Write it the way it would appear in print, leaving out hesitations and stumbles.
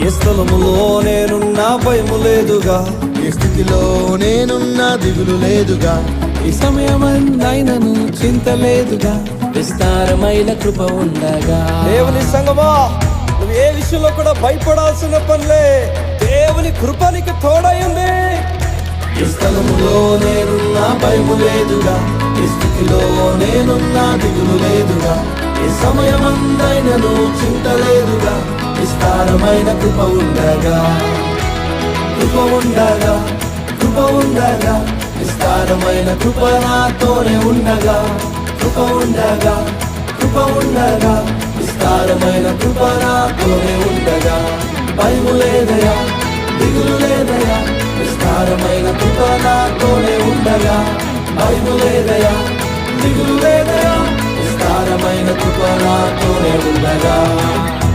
ఏ స్థలములో నేనున్నా భయము లేదుగా, ఏ స్థితిలో నేనున్నా దిగులు లేదుగా, ఈ సమయమైనను చింత లేదుగా. విస్తారమైన కృప ఉండగా. దేవుని సంగమా, నువ్వు ఏ విషయంలో కూడా భయపడాల్సిన పనిలే. దేవుని కృప నీకు తోడై ఉంది. ఏ స్థలములో నేనున్నా భయము లేదుగా, ఏ స్థితిలో నేనున్నా దిగులు లేదుగా, ఏ సమయమందైనను చింత లేదుగా. విస్తారమైన కృప ఉండగా, కృప ఉండగా, కృప ఉండగా, విస్తారమైన కృప నాతోనే ఉండగా, కృప ఉండగా, కృప ఉండగా, విస్తారమైన కృప నాతోనే ఉండగా. భయము లేదయా, దిగులు లేదయా, విస్తారమైన కృప నాతోనే ఉండగా. భయము లేదయా, దిగులు లేదయా, విస్తారమైన కృప నాతోనే ఉండగా.